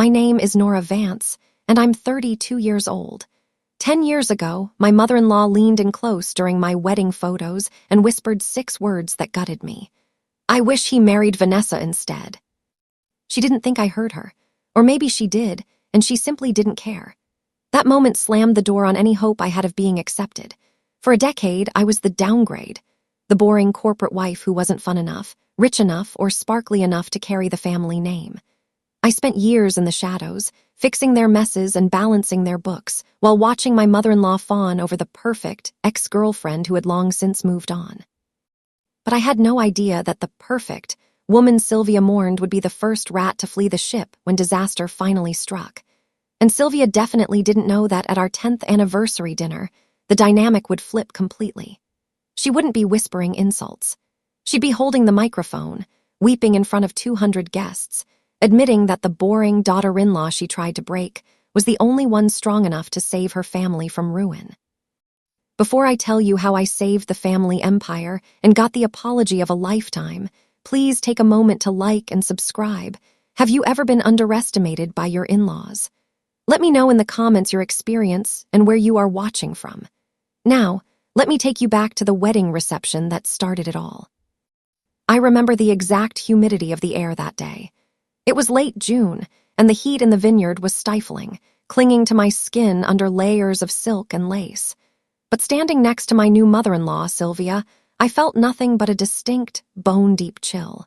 My name is Nora Vance, and I'm 32 years old. 10 years ago, my mother-in-law leaned in close during my wedding photos and whispered 6 words that gutted me. I wish he married Vanessa instead. She didn't think I heard her. Or maybe she did, and she simply didn't care. That moment slammed the door on any hope I had of being accepted. For a decade, I was the downgrade, the boring corporate wife who wasn't fun enough, rich enough, or sparkly enough to carry the family name. I spent years in the shadows, fixing their messes and balancing their books, while watching my mother-in-law fawn over the perfect ex-girlfriend who had long since moved on. But I had no idea that the perfect woman Sylvia mourned would be the first rat to flee the ship when disaster finally struck. And Sylvia definitely didn't know that at our 10th anniversary dinner, the dynamic would flip completely. She wouldn't be whispering insults. She'd be holding the microphone, weeping in front of 200 guests, admitting that the boring daughter-in-law she tried to break was the only one strong enough to save her family from ruin. Before I tell you how I saved the family empire and got the apology of a lifetime, please take a moment to like and subscribe. Have you ever been underestimated by your in-laws? Let me know in the comments your experience and where you are watching from. Now, let me take you back to the wedding reception that started it all. I remember the exact humidity of the air that day. It was late June, and the heat in the vineyard was stifling, clinging to my skin under layers of silk and lace. But standing next to my new mother-in-law, Sylvia, I felt nothing but a distinct, bone-deep chill.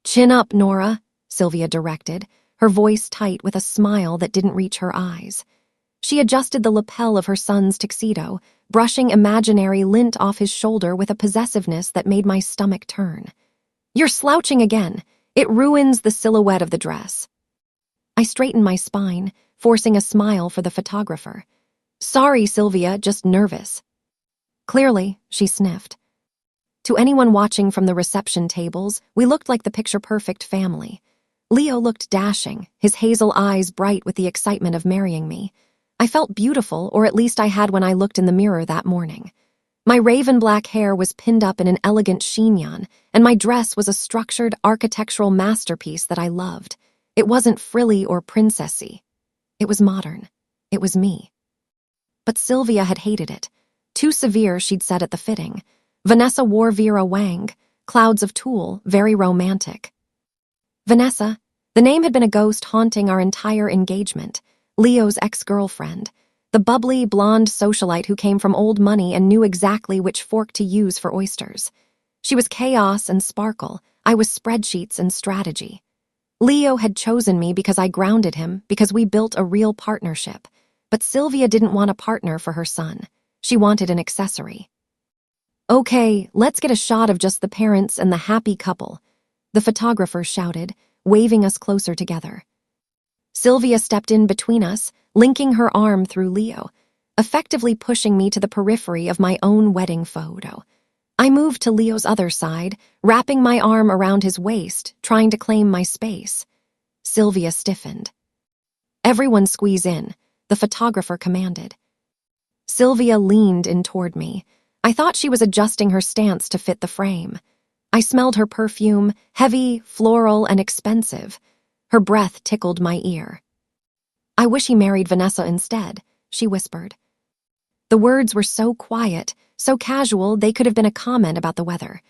"Chin up, Nora," Sylvia directed, her voice tight with a smile that didn't reach her eyes. She adjusted the lapel of her son's tuxedo, brushing imaginary lint off his shoulder with a possessiveness that made my stomach turn. "You're slouching again. It ruins the silhouette of the dress." I straightened my spine, forcing a smile for the photographer. "Sorry, Sylvia, just nervous." "Clearly," she sniffed. To anyone watching from the reception tables, we looked like the picture-perfect family. Leo looked dashing, his hazel eyes bright with the excitement of marrying me. I felt beautiful, or at least I had when I looked in the mirror that morning. My raven black hair was pinned up in an elegant chignon, and my dress was a structured architectural masterpiece that I loved. It wasn't frilly or princessy. It was modern. It was me. But Sylvia had hated it. Too severe, she'd said at the fitting. Vanessa wore Vera Wang, clouds of tulle, very romantic. Vanessa, the name had been a ghost haunting our entire engagement. Leo's ex-girlfriend. The bubbly, blonde socialite who came from old money and knew exactly which fork to use for oysters. She was chaos and sparkle. I was spreadsheets and strategy. Leo had chosen me because I grounded him, because we built a real partnership. But Sylvia didn't want a partner for her son. She wanted an accessory. "Okay, let's get a shot of just the parents and the happy couple," the photographer shouted, waving us closer together. Sylvia stepped in between us, linking her arm through Leo, effectively pushing me to the periphery of my own wedding photo. I moved to Leo's other side, wrapping my arm around his waist, trying to claim my space. Sylvia stiffened. "Everyone squeeze in," the photographer commanded. Sylvia leaned in toward me. I thought she was adjusting her stance to fit the frame. I smelled her perfume, heavy, floral, and expensive. Her breath tickled my ear. "I wish he married Vanessa instead," she whispered. The words were so quiet, so casual, they could have been a comment about the weather.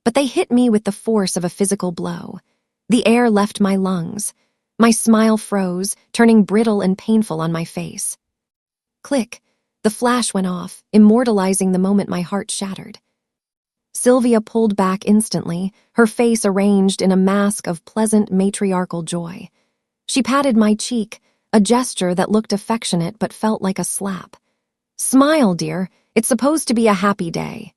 But they hit me with the force of a physical blow. The air left my lungs. My smile froze, turning brittle and painful on my face. Click. The flash went off, immortalizing the moment my heart shattered. Sylvia pulled back instantly, her face arranged in a mask of pleasant matriarchal joy. She patted my cheek, a gesture that looked affectionate but felt like a slap. "Smile, dear. It's supposed to be a happy day."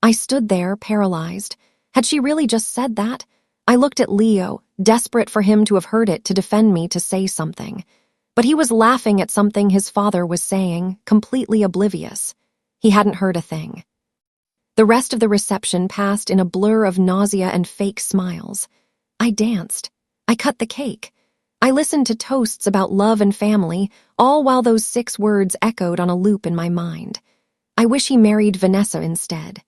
I stood there, paralyzed. Had she really just said that? I looked at Leo, desperate for him to have heard it to defend me, to say something. But he was laughing at something his father was saying, completely oblivious. He hadn't heard a thing. The rest of the reception passed in a blur of nausea and fake smiles. I danced. I cut the cake. I listened to toasts about love and family, all while those 6 words echoed on a loop in my mind. I wish he married Vanessa instead.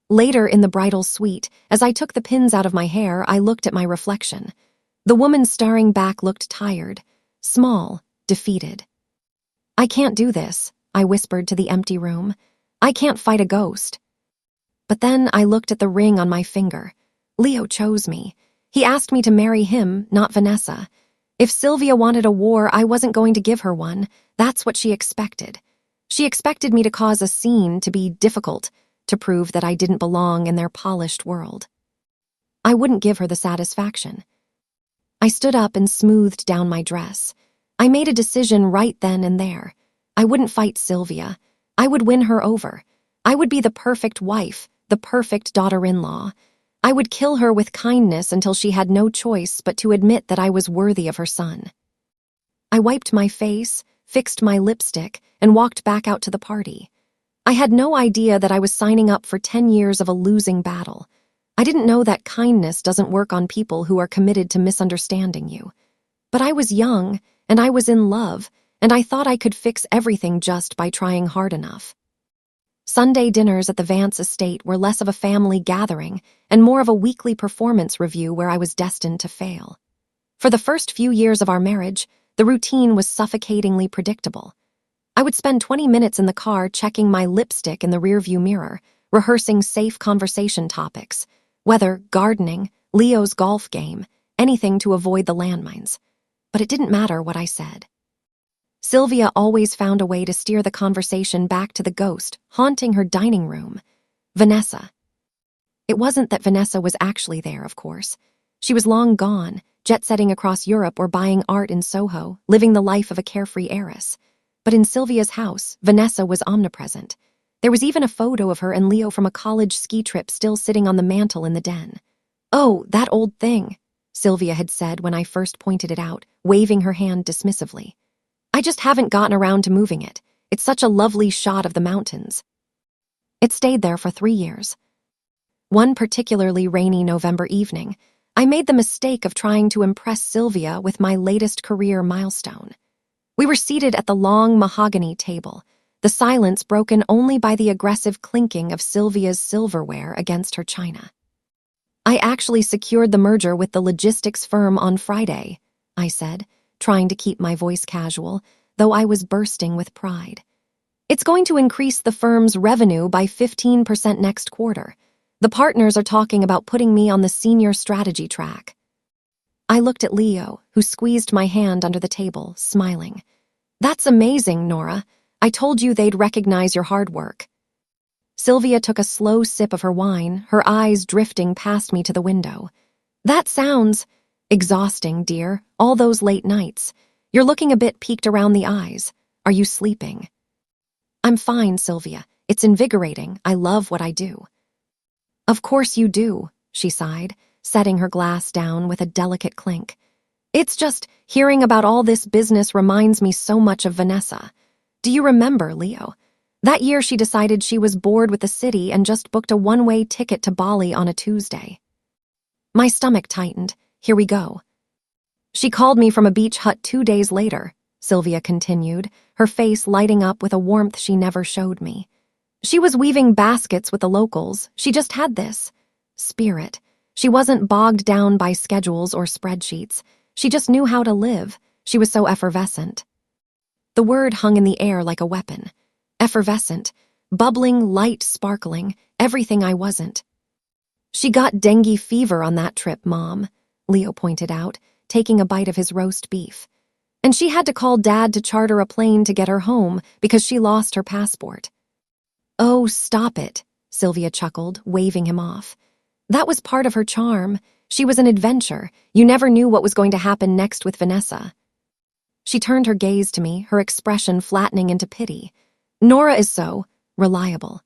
Later in the bridal suite, as I took the pins out of my hair, I looked at my reflection. The woman staring back looked tired, small, defeated. "I can't do this," I whispered to the empty room. "I can't fight a ghost." But then I looked at the ring on my finger. Leo chose me. He asked me to marry him, not Vanessa. If Sylvia wanted a war, I wasn't going to give her one. That's what she expected. She expected me to cause a scene, to be difficult, to prove that I didn't belong in their polished world. I wouldn't give her the satisfaction. I stood up and smoothed down my dress. I made a decision right then and there. I wouldn't fight Sylvia. I would win her over. I would be the perfect wife, the perfect daughter-in-law. I would kill her with kindness until she had no choice but to admit that I was worthy of her son. I wiped my face, fixed my lipstick, and walked back out to the party. I had no idea that I was signing up for 10 years of a losing battle. I didn't know that kindness doesn't work on people who are committed to misunderstanding you. But I was young, and I was in love, and I thought I could fix everything just by trying hard enough. Sunday dinners at the Vance estate were less of a family gathering and more of a weekly performance review where I was destined to fail. For the first few years of our marriage, the routine was suffocatingly predictable. I would spend 20 minutes in the car checking my lipstick in the rearview mirror, rehearsing safe conversation topics, whether gardening, Leo's golf game, anything to avoid the landmines. But it didn't matter what I said. Sylvia always found a way to steer the conversation back to the ghost haunting her dining room, Vanessa. It wasn't that Vanessa was actually there, of course. She was long gone, jet-setting across Europe or buying art in Soho, living the life of a carefree heiress. But in Sylvia's house, Vanessa was omnipresent. There was even a photo of her and Leo from a college ski trip still sitting on the mantel in the den. "Oh, that old thing," Sylvia had said when I first pointed it out, waving her hand dismissively. "I just haven't gotten around to moving it. It's such a lovely shot of the mountains." It stayed there for 3 years. One particularly rainy November evening, I made the mistake of trying to impress Sylvia with my latest career milestone. We were seated at the long mahogany table, the silence broken only by the aggressive clinking of Sylvia's silverware against her china. "I actually secured the merger with the logistics firm on Friday," I said, trying to keep my voice casual, though I was bursting with pride. "It's going to increase the firm's revenue by 15% next quarter. The partners are talking about putting me on the senior strategy track." I looked at Leo, who squeezed my hand under the table, smiling. "That's amazing, Nora. I told you they'd recognize your hard work." Sylvia took a slow sip of her wine, her eyes drifting past me to the window. "That sounds exhausting, dear, all those late nights. You're looking a bit peaked around the eyes. Are you sleeping?" "I'm fine, Sylvia. It's invigorating. I love what I do." "Of course you do," she sighed, setting her glass down with a delicate clink. "It's just hearing about all this business reminds me so much of Vanessa. Do you remember, Leo? That year she decided she was bored with the city and just booked a one-way ticket to Bali on a Tuesday." My stomach tightened. Here we go. "She called me from a beach hut 2 days later," Sylvia continued, her face lighting up with a warmth she never showed me. "She was weaving baskets with the locals. She just had this spirit. She wasn't bogged down by schedules or spreadsheets. She just knew how to live. She was so effervescent." The word hung in the air like a weapon. Effervescent, bubbling, light, sparkling, everything I wasn't. "She got dengue fever on that trip, Mom," Leo pointed out, taking a bite of his roast beef. "And she had to call Dad to charter a plane to get her home because she lost her passport." "Oh, stop it," Sylvia chuckled, waving him off. "That was part of her charm. She was an adventure. You never knew what was going to happen next with Vanessa." She turned her gaze to me, her expression flattening into pity. "Nora is so reliable."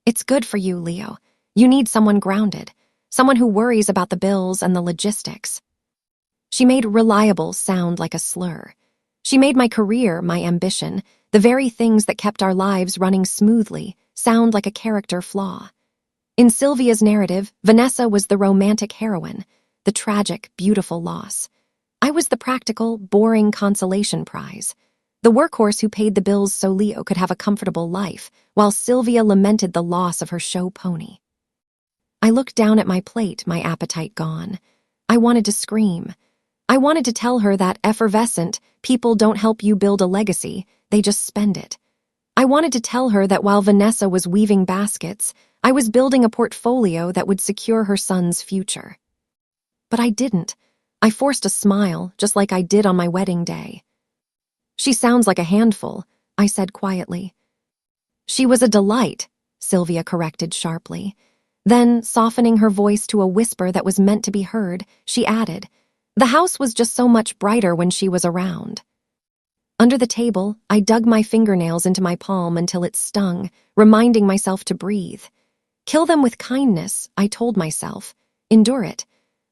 "It's good for you, Leo. You need someone grounded, someone who worries about the bills and the logistics." She made reliable sound like a slur. She made my career, my ambition, the very things that kept our lives running smoothly, sound like a character flaw. In Sylvia's narrative, Vanessa was the romantic heroine, the tragic, beautiful loss. I was the practical, boring consolation prize, the workhorse who paid the bills so Leo could have a comfortable life, while Sylvia lamented the loss of her show pony. I looked down at my plate, my appetite gone. I wanted to scream. I wanted to tell her that effervescent people don't help you build a legacy, they just spend it. I wanted to tell her that while Vanessa was weaving baskets, I was building a portfolio that would secure her son's future. But I didn't. I forced a smile, just like I did on my wedding day. She sounds like a handful, I said quietly. She was a delight, Sylvia corrected sharply. Then, softening her voice to a whisper that was meant to be heard, she added, the house was just so much brighter when she was around. Under the table, I dug my fingernails into my palm until it stung, reminding myself to breathe. Kill them with kindness, I told myself. Endure it.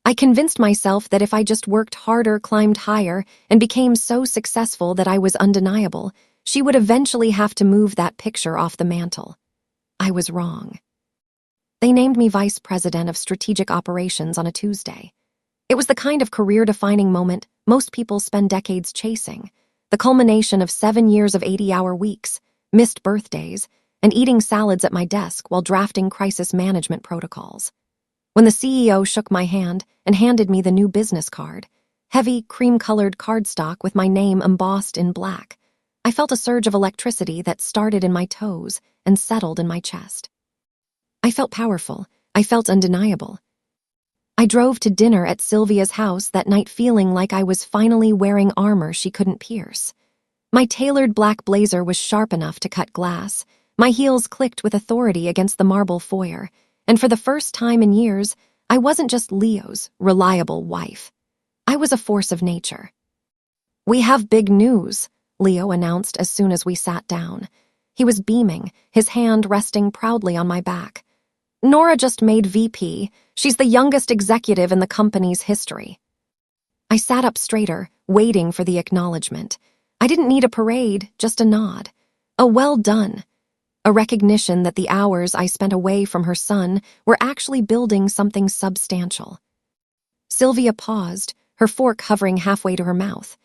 I convinced myself that if I just worked harder, climbed higher, and became so successful that I was undeniable, she would eventually have to move that picture off the mantle. I was wrong. They named me Vice President of Strategic Operations on a Tuesday. It was the kind of career-defining moment most people spend decades chasing, the culmination of 7 years of 80-hour weeks, missed birthdays, and eating salads at my desk while drafting crisis management protocols. When the CEO shook my hand and handed me the new business card, heavy, cream-colored cardstock with my name embossed in black, I felt a surge of electricity that started in my toes and settled in my chest. I felt powerful. I felt undeniable. I drove to dinner at Sylvia's house that night feeling like I was finally wearing armor she couldn't pierce. My tailored black blazer was sharp enough to cut glass. My heels clicked with authority against the marble foyer, and for the first time in years, I wasn't just Leo's reliable wife. I was a force of nature. We have big news, Leo announced as soon as we sat down. He was beaming, his hand resting proudly on my back. Nora just made VP. She's the youngest executive in the company's history. I sat up straighter, waiting for the acknowledgement. I didn't need a parade, just a nod. A well done. A recognition that the hours I spent away from her son were actually building something substantial. Sylvia paused, her fork hovering halfway to her mouth.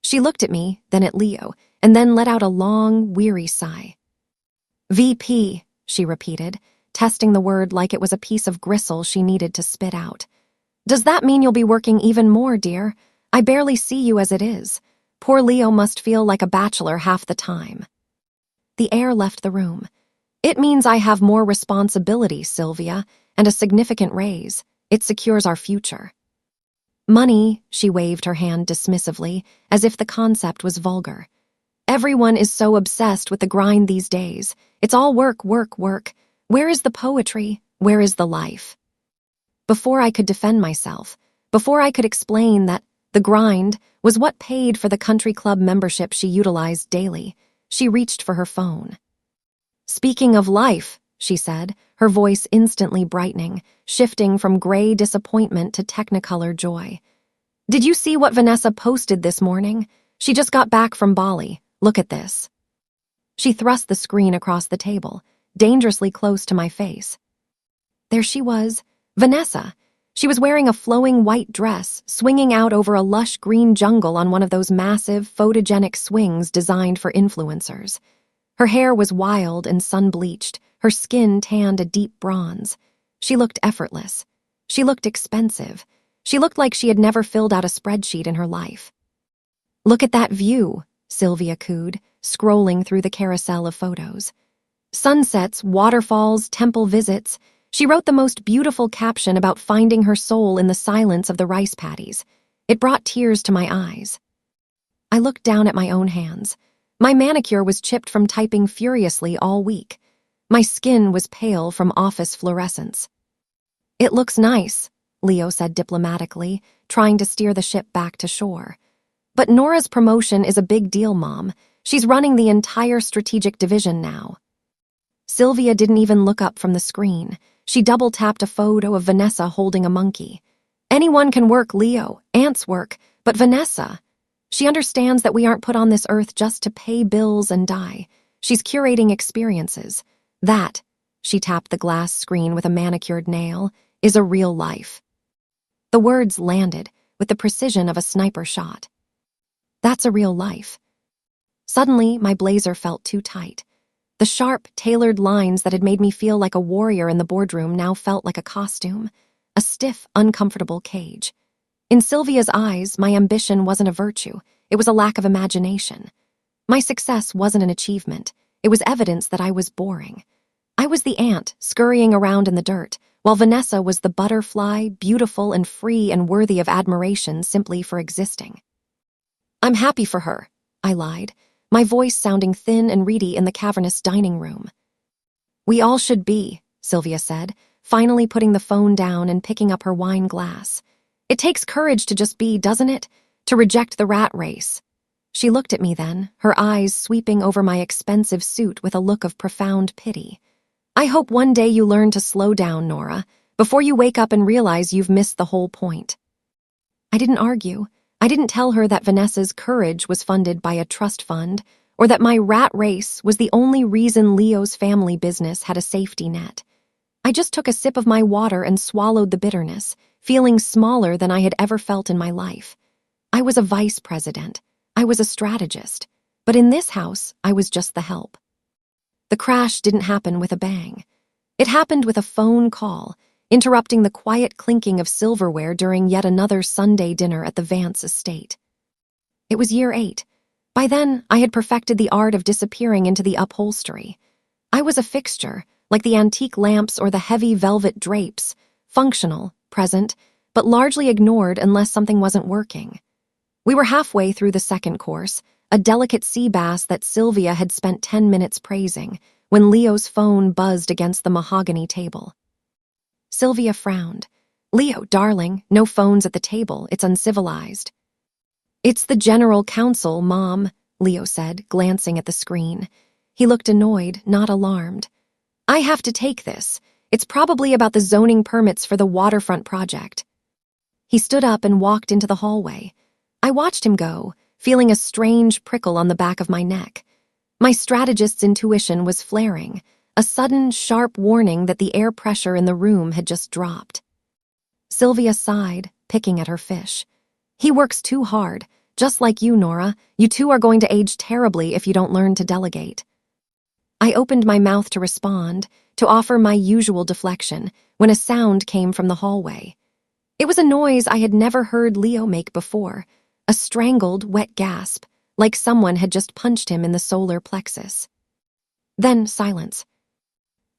She looked at me, then at Leo, and then let out a long, weary sigh. VP, she repeated, testing the word like it was a piece of gristle she needed to spit out. Does that mean you'll be working even more, dear? I barely see you as it is. Poor Leo must feel like a bachelor half the time. The air left the room. It means I have more responsibility, Sylvia, and a significant raise. It secures our future. Money, she waved her hand dismissively, as if the concept was vulgar. Everyone is so obsessed with the grind these days. It's all work, work, work. Where is the poetry? Where is the life? Before I could defend myself, before I could explain that the grind was what paid for the country club membership she utilized daily, she reached for her phone. Speaking of life, she said, her voice instantly brightening, shifting from gray disappointment to technicolor joy. Did you see what Vanessa posted this morning? She just got back from Bali. Look at this. She thrust the screen across the table, dangerously close to my face. There she was, Vanessa. She was wearing a flowing white dress, swinging out over a lush green jungle on one of those massive, photogenic swings designed for influencers. Her hair was wild and sun-bleached, her skin tanned a deep bronze. She looked effortless. She looked expensive. She looked like she had never filled out a spreadsheet in her life. Look at that view, Sylvia cooed, scrolling through the carousel of photos. Sunsets, waterfalls, temple visits. She wrote the most beautiful caption about finding her soul in the silence of the rice paddies. It brought tears to my eyes. I looked down at my own hands. My manicure was chipped from typing furiously all week. My skin was pale from office fluorescence. It looks nice, Leo said diplomatically, trying to steer the ship back to shore. But Nora's promotion is a big deal, Mom. She's running the entire strategic division now. Sylvia didn't even look up from the screen. She double-tapped a photo of Vanessa holding a monkey. Anyone can work, Leo. Ants work. But Vanessa, she understands that we aren't put on this earth just to pay bills and die. She's curating experiences. That, she tapped the glass screen with a manicured nail, is a real life. The words landed with the precision of a sniper shot. That's a real life. Suddenly, my blazer felt too tight. The sharp, tailored lines that had made me feel like a warrior in the boardroom now felt like a costume, a stiff, uncomfortable cage. In Sylvia's eyes, my ambition wasn't a virtue, it was a lack of imagination. My success wasn't an achievement, it was evidence that I was boring. I was the ant, scurrying around in the dirt, while Vanessa was the butterfly, beautiful and free and worthy of admiration simply for existing. "I'm happy for her," I lied, my voice sounding thin and reedy in the cavernous dining room. "We all should be," Sylvia said, finally putting the phone down and picking up her wine glass. "It takes courage to just be, doesn't it? To reject the rat race." She looked at me then, her eyes sweeping over my expensive suit with a look of profound pity. "I hope one day you learn to slow down, Nora, before you wake up and realize you've missed the whole point." I didn't argue. I didn't tell her that Vanessa's courage was funded by a trust fund, or that my rat race was the only reason Leo's family business had a safety net. I just took a sip of my water and swallowed the bitterness, feeling smaller than I had ever felt in my life. I was a vice president. I was a strategist. But in this house, I was just the help. The crash didn't happen with a bang. It happened with a phone call, interrupting the quiet clinking of silverware during yet another Sunday dinner at the Vance estate. It was year 8. By then, I had perfected the art of disappearing into the upholstery. I was a fixture, like the antique lamps or the heavy velvet drapes, functional, present, but largely ignored unless something wasn't working. We were halfway through the second course, a delicate sea bass that Sylvia had spent 10 minutes praising, when Leo's phone buzzed against the mahogany table. Sylvia frowned. "Leo, darling, no phones at the table, it's uncivilized." "It's the general counsel, Mom," Leo said, glancing at the screen. He looked annoyed, not alarmed. "I have to take this. It's probably about the zoning permits for the waterfront project." He stood up and walked into the hallway. I watched him go, feeling a strange prickle on the back of my neck. My strategist's intuition was flaring, a sudden, sharp warning that the air pressure in the room had just dropped. Sylvia sighed, picking at her fish. "He works too hard. Just like you, Nora. You two are going to age terribly if you don't learn to delegate." I opened my mouth to respond, to offer my usual deflection, when a sound came from the hallway. It was a noise I had never heard Leo make before, a strangled, wet gasp, like someone had just punched him in the solar plexus. Then silence.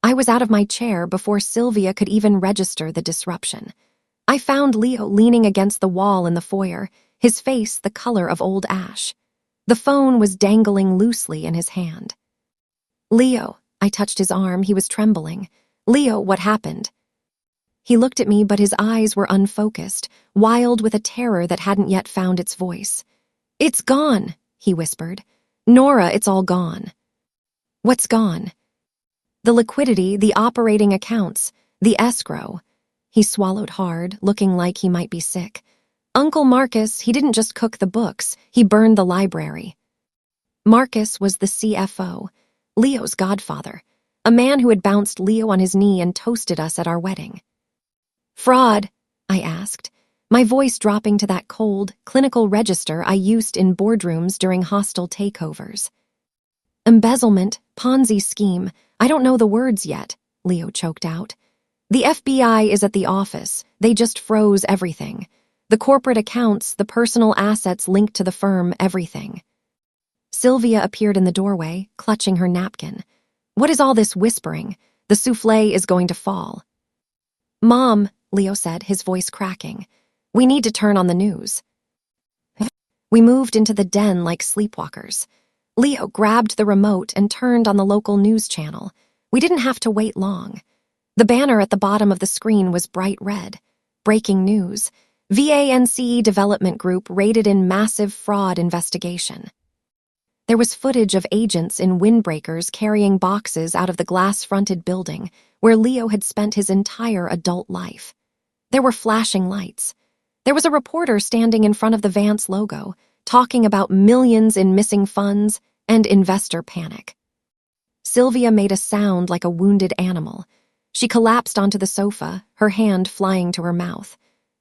I was out of my chair before Sylvia could even register the disruption. I found Leo leaning against the wall in the foyer, his face the color of old ash. The phone was dangling loosely in his hand. "Leo," I touched his arm, he was trembling. "Leo, what happened?" He looked at me, but his eyes were unfocused, wild with a terror that hadn't yet found its voice. "It's gone," he whispered. "Nora, it's all gone." "What's gone?" "The liquidity, the operating accounts, the escrow." He swallowed hard, looking like he might be sick. "Uncle Marcus, he didn't just cook the books, he burned the library." Marcus was the CFO, Leo's godfather, a man who had bounced Leo on his knee and toasted us at our wedding. "Fraud?" I asked, my voice dropping to that cold, clinical register I used in boardrooms during hostile takeovers. "Embezzlement, Ponzi scheme, I don't know the words yet," Leo choked out. "The FBI is at the office, they just froze everything. The corporate accounts, the personal assets linked to the firm, everything." Sylvia appeared in the doorway, clutching her napkin. "What is all this whispering? The souffle is going to fall." "Mom," Leo said, his voice cracking, "we need to turn on the news." We moved into the den like sleepwalkers. Leo grabbed the remote and turned on the local news channel. We didn't have to wait long. The banner at the bottom of the screen was bright red. Breaking news. VANCE Development Group raided in massive fraud investigation. There was footage of agents in windbreakers carrying boxes out of the glass-fronted building where Leo had spent his entire adult life. There were flashing lights. There was a reporter standing in front of the Vance logo, talking about millions in missing funds and investor panic. Sylvia made a sound like a wounded animal. She collapsed onto the sofa, her hand flying to her mouth.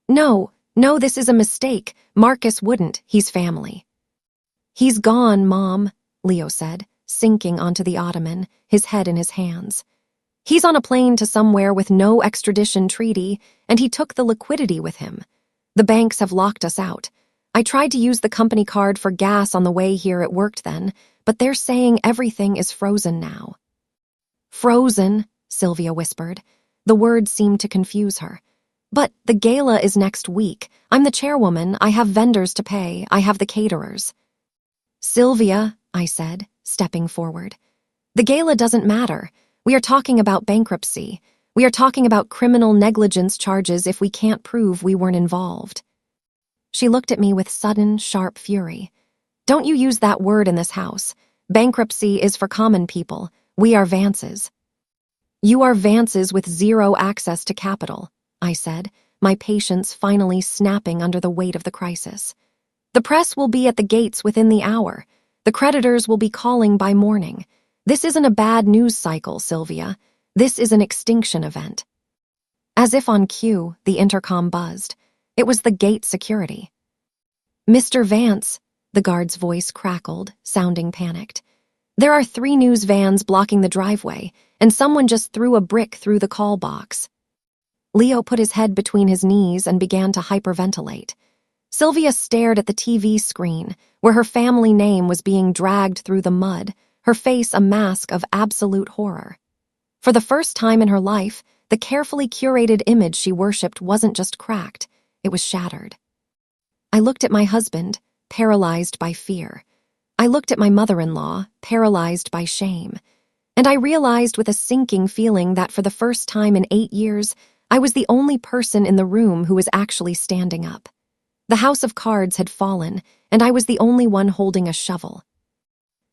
No, this is a mistake. Marcus wouldn't, he's family." "He's gone, Mom," Leo said, sinking onto the ottoman, his head in his hands. "He's on a plane to somewhere with no extradition treaty, and he took the liquidity with him. The banks have locked us out. I tried to use the company card for gas on the way here, it worked then, but they're saying everything is frozen now. Frozen, Sylvia whispered. The words seemed to confuse her. But the gala is next week. I'm the chairwoman, I have vendors to pay, I have the caterers. Sylvia, I said, stepping forward. The gala doesn't matter. We are talking about bankruptcy. We are talking about criminal negligence charges if we can't prove we weren't involved. She looked at me with sudden, sharp fury. Don't you use that word in this house. Bankruptcy is for common people. We are Vances. You are Vances with zero access to capital, I said, my patience finally snapping under the weight of the crisis. The press will be at the gates within the hour. The creditors will be calling by morning. This isn't a bad news cycle, Sylvia. This is an extinction event. As if on cue, the intercom buzzed. It was the gate security. Mr. Vance, the guard's voice crackled, sounding panicked. There are 3 news vans blocking the driveway, and someone just threw a brick through the call box. Leo put his head between his knees and began to hyperventilate. Sylvia stared at the TV screen, where her family name was being dragged through the mud, her face a mask of absolute horror. For the first time in her life, the carefully curated image she worshipped wasn't just cracked, it was shattered. I looked at my husband, paralyzed by fear. I looked at my mother-in-law, paralyzed by shame. And I realized with a sinking feeling that for the first time in 8 years, I was the only person in the room who was actually standing up. The house of cards had fallen, and I was the only one holding a shovel.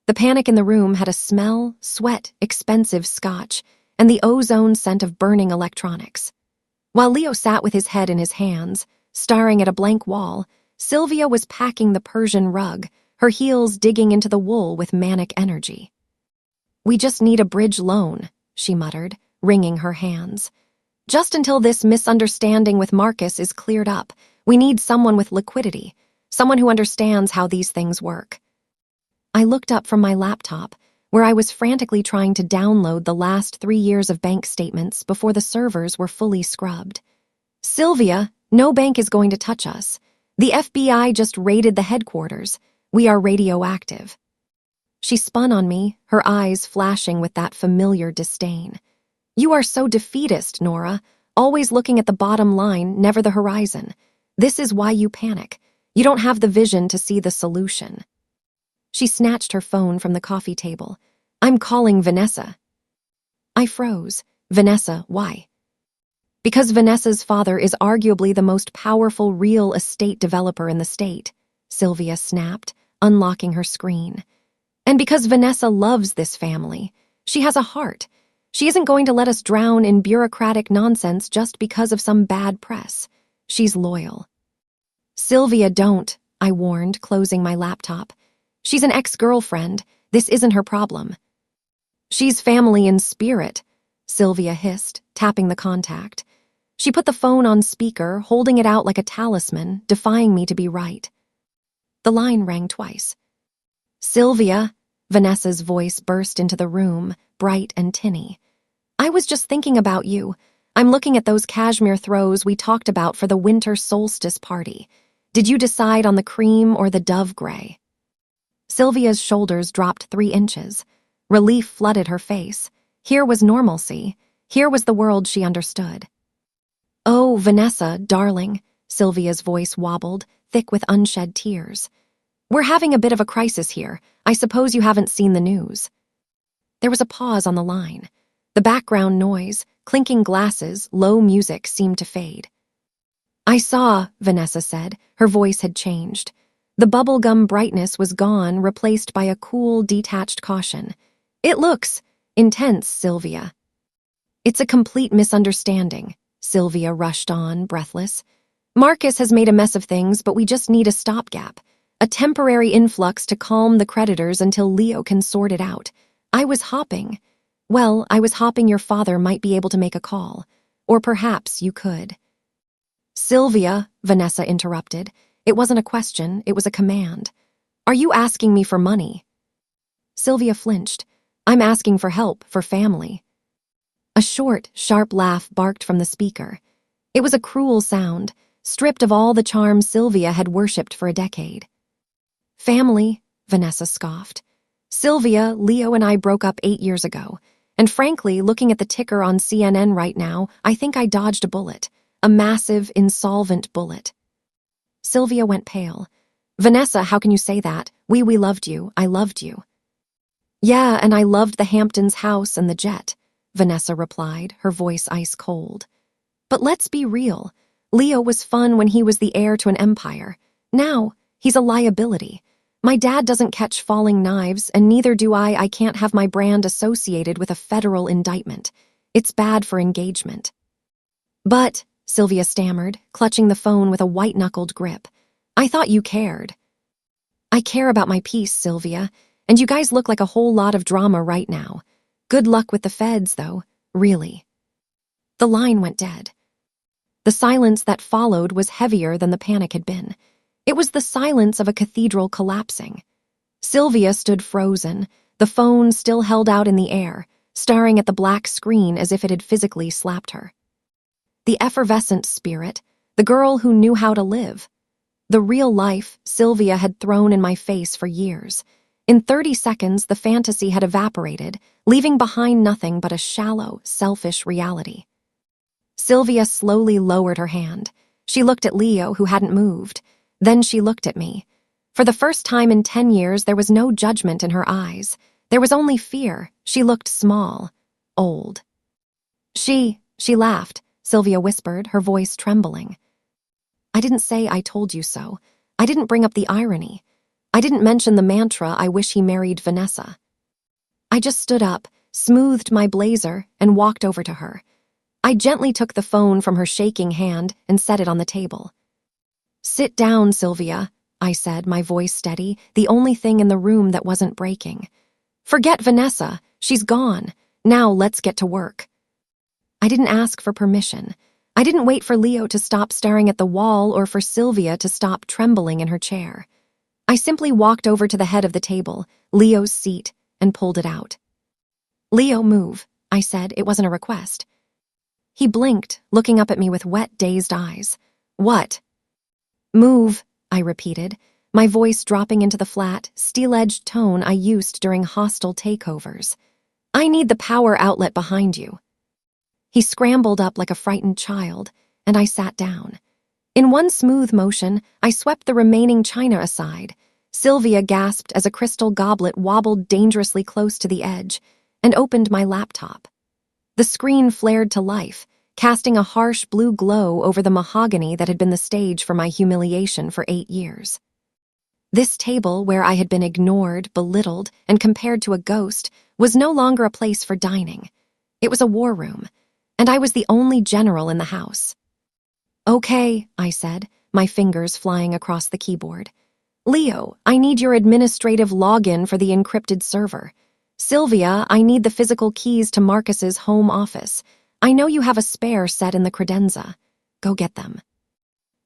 The panic in the room had a smell, sweat, expensive scotch, and the ozone scent of burning electronics. While Leo sat with his head in his hands, staring at a blank wall, Sylvia was packing the Persian rug, her heels digging into the wool with manic energy. We just need a bridge loan, she muttered, wringing her hands. Just until this misunderstanding with Marcus is cleared up, we need someone with liquidity, someone who understands how these things work. I looked up from my laptop, where I was frantically trying to download the last 3 years of bank statements before the servers were fully scrubbed. Sylvia, no bank is going to touch us. The FBI just raided the headquarters. We are radioactive. She spun on me, her eyes flashing with that familiar disdain. You are so defeatist, Nora, always looking at the bottom line, never the horizon. This is why you panic. You don't have the vision to see the solution. She snatched her phone from the coffee table. I'm calling Vanessa. I froze. Vanessa, why? Because Vanessa's father is arguably the most powerful real estate developer in the state, Sylvia snapped, unlocking her screen. And because Vanessa loves this family, she has a heart. She isn't going to let us drown in bureaucratic nonsense just because of some bad press. She's loyal. Sylvia, don't, I warned, closing my laptop. She's an ex-girlfriend. This isn't her problem. She's family in spirit, Sylvia hissed, tapping the contact. She put the phone on speaker, holding it out like a talisman, defying me to be right. The line rang twice. Sylvia, Vanessa's voice burst into the room, bright and tinny. I was just thinking about you. I'm looking at those cashmere throws we talked about for the winter solstice party. Did you decide on the cream or the dove gray? Sylvia's shoulders dropped 3 inches. Relief flooded her face. Here was normalcy. Here was the world she understood. Oh, Vanessa, darling, Sylvia's voice wobbled, thick with unshed tears. We're having a bit of a crisis here. I suppose you haven't seen the news. There was a pause on the line. The background noise, clinking glasses, low music seemed to fade. I saw, Vanessa said. Her voice had changed. The bubblegum brightness was gone, replaced by a cool, detached caution. It looks intense, Sylvia. It's a complete misunderstanding, Sylvia rushed on, breathless. Marcus has made a mess of things, but we just need a stopgap. A temporary influx to calm the creditors until Leo can sort it out. I was hoping your father might be able to make a call. Or perhaps you could. Sylvia, Vanessa interrupted. It wasn't a question, it was a command. Are you asking me for money? Sylvia flinched. I'm asking for help, for family. A short, sharp laugh barked from the speaker. It was a cruel sound, stripped of all the charm Sylvia had worshipped for a decade. Family, Vanessa scoffed. Sylvia, Leo, and I broke up 8 years ago. And frankly, looking at the ticker on CNN right now, I think I dodged a bullet. A massive, insolvent bullet. Sylvia went pale. Vanessa, how can you say that? We loved you. I loved you. Yeah, and I loved the Hamptons house and the jet, Vanessa replied, her voice ice cold. But let's be real. Leo was fun when he was the heir to an empire. Now, he's a liability. My dad doesn't catch falling knives, and neither do I. I can't have my brand associated with a federal indictment. It's bad for engagement. But, Sylvia stammered, clutching the phone with a white-knuckled grip, I thought you cared. I care about my peace, Sylvia, and you guys look like a whole lot of drama right now. Good luck with the feds, though, really. The line went dead. The silence that followed was heavier than the panic had been. It was the silence of a cathedral collapsing. Sylvia stood frozen, the phone still held out in the air, staring at the black screen as if it had physically slapped her. The effervescent spirit, the girl who knew how to live. The real life Sylvia had thrown in my face for years. In 30 seconds, the fantasy had evaporated, leaving behind nothing but a shallow, selfish reality. Sylvia slowly lowered her hand. She looked at Leo, who hadn't moved. Then she looked at me. For the first time in 10 years, there was no judgment in her eyes. There was only fear. She looked small, old. She laughed, Sylvia whispered, her voice trembling. I didn't say I told you so. I didn't bring up the irony. I didn't mention the mantra, I wish he married Vanessa. I just stood up, smoothed my blazer, and walked over to her. I gently took the phone from her shaking hand and set it on the table. Sit down, Sylvia, I said, my voice steady, the only thing in the room that wasn't breaking. Forget Vanessa. She's gone. Now let's get to work. I didn't ask for permission. I didn't wait for Leo to stop staring at the wall or for Sylvia to stop trembling in her chair. I simply walked over to the head of the table, Leo's seat, and pulled it out. Leo, move, I said. It wasn't a request. He blinked, looking up at me with wet, dazed eyes. What? Move, I repeated, my voice dropping into the flat, steel-edged tone I used during hostile takeovers. I need the power outlet behind you. He scrambled up like a frightened child, and I sat down. In one smooth motion, I swept the remaining china aside. Sylvia gasped as a crystal goblet wobbled dangerously close to the edge, and opened my laptop. The screen flared to life, casting a harsh blue glow over the mahogany that had been the stage for my humiliation for 8 years. This table, where I had been ignored, belittled, and compared to a ghost, was no longer a place for dining. It was a war room, and I was the only general in the house. Okay, I said, my fingers flying across the keyboard. Leo, I need your administrative login for the encrypted server. Sylvia, I need the physical keys to Marcus's home office. I know you have a spare set in the credenza. Go get them.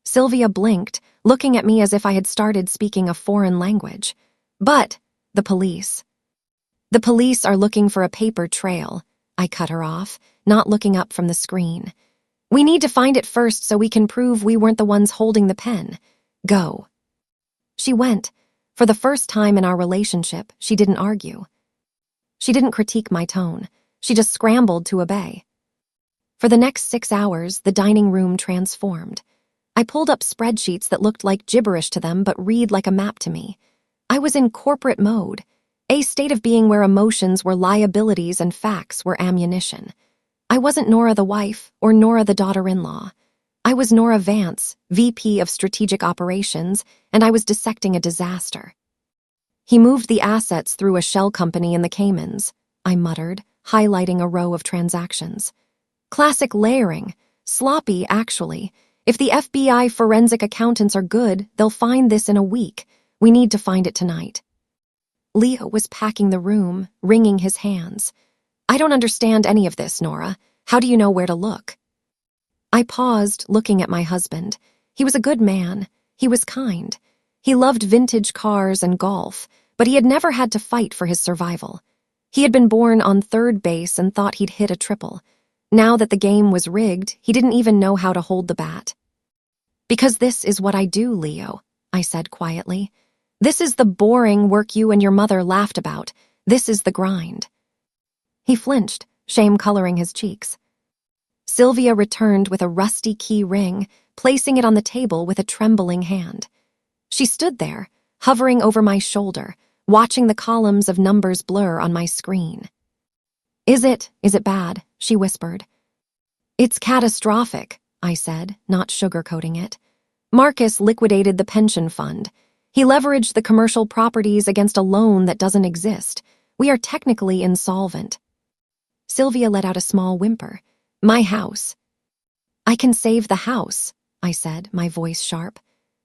Sylvia blinked, looking at me as if I had started speaking a foreign language. But, the police. The police are looking for a paper trail. I cut her off, not looking up from the screen. We need to find it first so we can prove we weren't the ones holding the pen. Go. She went. For the first time in our relationship, she didn't argue. She didn't critique my tone. She just scrambled to obey. For the next 6 hours, the dining room transformed. I pulled up spreadsheets that looked like gibberish to them but read like a map to me. I was in corporate mode, a state of being where emotions were liabilities and facts were ammunition. I wasn't Nora the wife or Nora the daughter-in-law. I was Nora Vance, VP of Strategic Operations, and I was dissecting a disaster. He moved the assets through a shell company in the Caymans, I muttered, highlighting a row of transactions. Classic layering. Sloppy, actually. If the FBI forensic accountants are good, they'll find this in a week. We need to find it tonight. Leo was packing the room, wringing his hands. I don't understand any of this, Nora. How do you know where to look? I paused, looking at my husband. He was a good man. He was kind. He loved vintage cars and golf, but he had never had to fight for his survival. He had been born on third base and thought he'd hit a triple. Now that the game was rigged, he didn't even know how to hold the bat. Because this is what I do, Leo, I said quietly. This is the boring work you and your mother laughed about. This is the grind. He flinched, shame coloring his cheeks. Sylvia returned with a rusty key ring, placing it on the table with a trembling hand. She stood there, hovering over my shoulder, watching the columns of numbers blur on my screen. Is it bad? She whispered. It's catastrophic, I said, not sugarcoating it. Marcus liquidated the pension fund. He leveraged the commercial properties against a loan that doesn't exist. We are technically insolvent. Sylvia let out a small whimper. My house. I can save the house, I said, my voice sharp.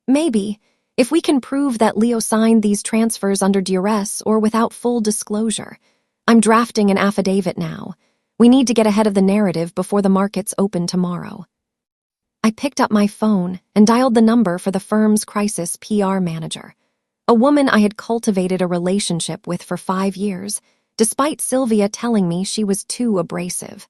Maybe, if we can prove that Leo signed these transfers under duress or without full disclosure. I'm drafting an affidavit now. We need to get ahead of the narrative before the markets open tomorrow. I picked up my phone and dialed the number for the firm's crisis PR manager, a woman I had cultivated a relationship with for 5 years, despite Sylvia telling me she was too abrasive.